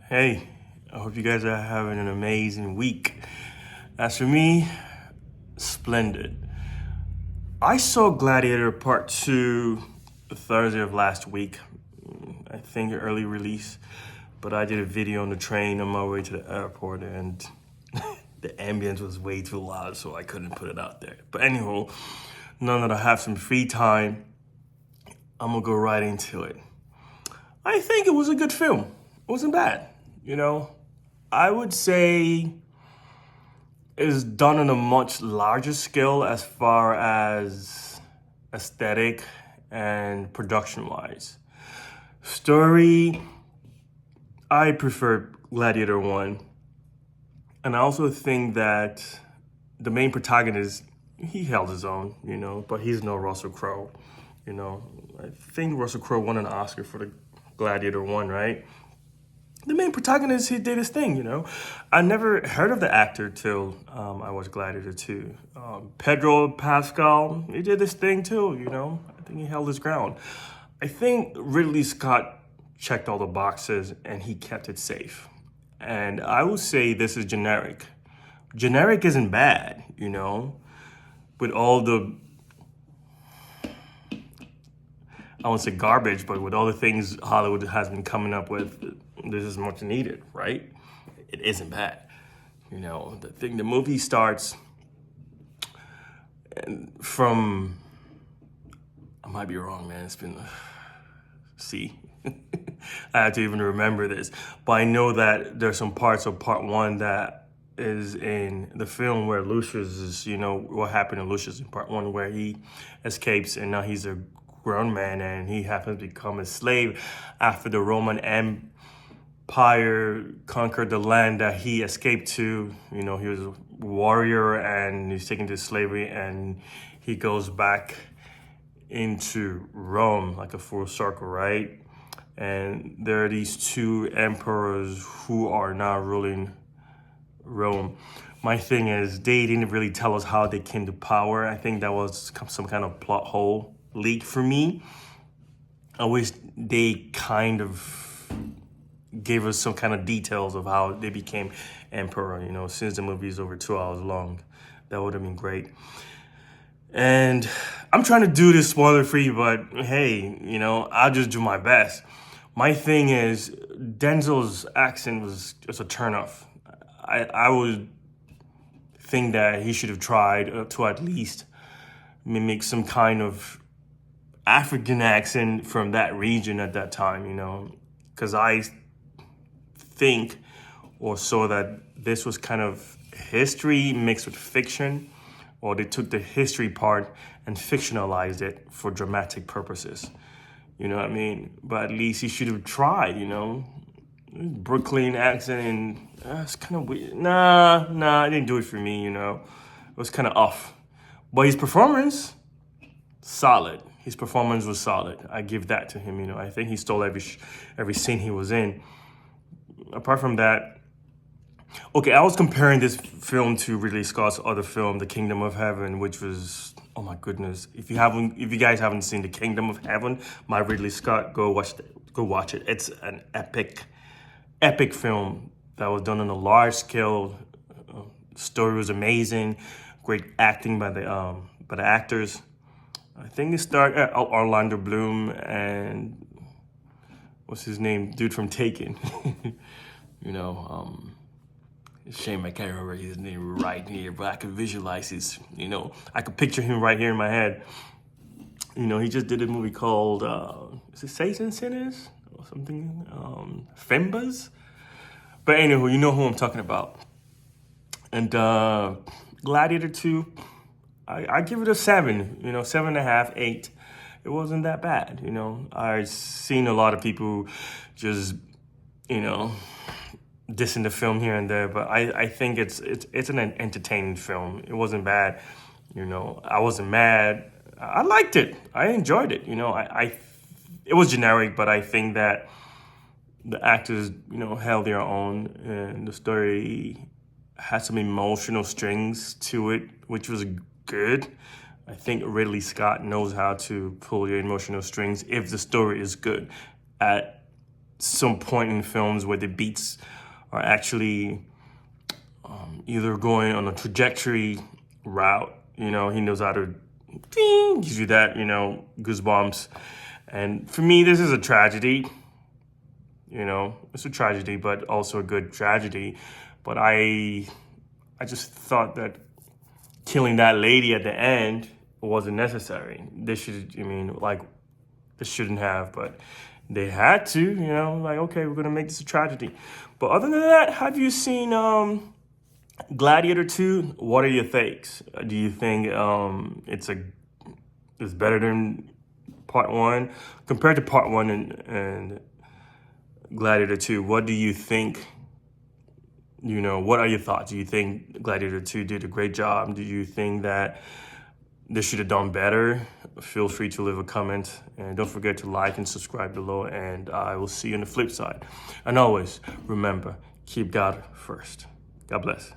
Hey, I hope you guys are having an amazing week. As for me, splendid. I saw Gladiator Part 2 Thursday of last week. I think early release, but I did a video on the train on my way to the airport and the ambience was way too loud, so I couldn't put it out there. But anyhow, now that I have some free time, I'm gonna go right into it. I think it was a good film. It wasn't bad, you know. I would say it's done on a much larger scale as far as aesthetic and production wise. Story, I prefer Gladiator 1. And I also think that the main protagonist, he held his own, but he's no Russell Crowe, I think Russell Crowe won an Oscar for the Gladiator 1, right? The main protagonist, he did his thing. I never heard of the actor till I watched Gladiator 2. Pedro Pascal, he did this thing too. I think he held his ground. I think Ridley Scott checked all the boxes and he kept it safe. And I would say this is generic. Generic isn't bad, with all the, I won't say garbage, but with all the things Hollywood has been coming up with, this is much needed, right? It isn't bad. The movie starts from, I might be wrong, man. It's been, I have to even remember this. But I know that there's some parts of part 1 that is in the film where Lucius is, what happened to Lucius in part 1 where he escapes and now he's a grown man and he happens to become a slave after the Roman Empire conquered the land that he escaped to. He was a warrior and he's taken to slavery and he goes back into Rome like a full circle, right? And there are these two emperors who are now ruling Rome. My thing is, they didn't really tell us how they came to power. I think that was some kind of plot hole leak for me. I wish they kind of gave us some kind of details of how they became emperor, since the movie is over 2 hours long. That would have been great. And I'm trying to do this spoiler free, but hey, I'll just do my best. My thing is, Denzel's accent was just a turnoff. I would think that he should have tried to at least mimic some kind of African accent from that region at that time, because I think or saw that this was kind of history mixed with fiction, or they took the history part and fictionalized it for dramatic purposes. You know what I mean? But at least he should have tried, Brooklyn accent, and it's kind of weird. Nah, it didn't do it for me, It was kind of off. But his performance, solid. His performance was solid. I give that to him, I think he stole every scene he was in. Apart from that, okay, I was comparing this film to Ridley Scott's other film, The Kingdom of Heaven, which was, oh my goodness. If you guys haven't seen The Kingdom of Heaven by Ridley Scott, go watch it. It's an epic film that was done on a large scale. Story was amazing. Great acting by the actors. I think it starred Orlando Bloom and what's his name? Dude from Taken. Shame I can't remember his name right here, but I could visualize his, I could picture him right here in my head. He just did a movie called, is it Satan Sinners or something? Fembas? But anywho, you know who I'm talking about. And Gladiator 2, I give it a 7, 7.5, 8. It wasn't that bad, I've seen a lot of people just, dissing the film here and there, but I think it's an entertaining film. It wasn't bad, I wasn't mad. I liked it. I enjoyed it. It was generic, but I think that the actors, held their own, and the story had some emotional strings to it, which was good. I think Ridley Scott knows how to pull your emotional strings if the story is good. At some point in films where the beats are actually either going on a trajectory route. He knows how to ding, gives you that, goosebumps. And for me, this is a tragedy. It's a tragedy, but also a good tragedy. But I just thought that killing that lady at the end wasn't necessary. This shouldn't have, but they had to, okay, we're gonna make this a tragedy. But other than that, have you seen Gladiator 2? What are your takes? Do you think it's better than part 1? Compared to part 1 and Gladiator 2, what do you think? What are your thoughts? Do you think Gladiator 2 did a great job? Do you think that they should have done better? Feel free to leave a comment, and don't forget to like and subscribe below, and I will see you on the flip side. And always remember, keep God first. God bless.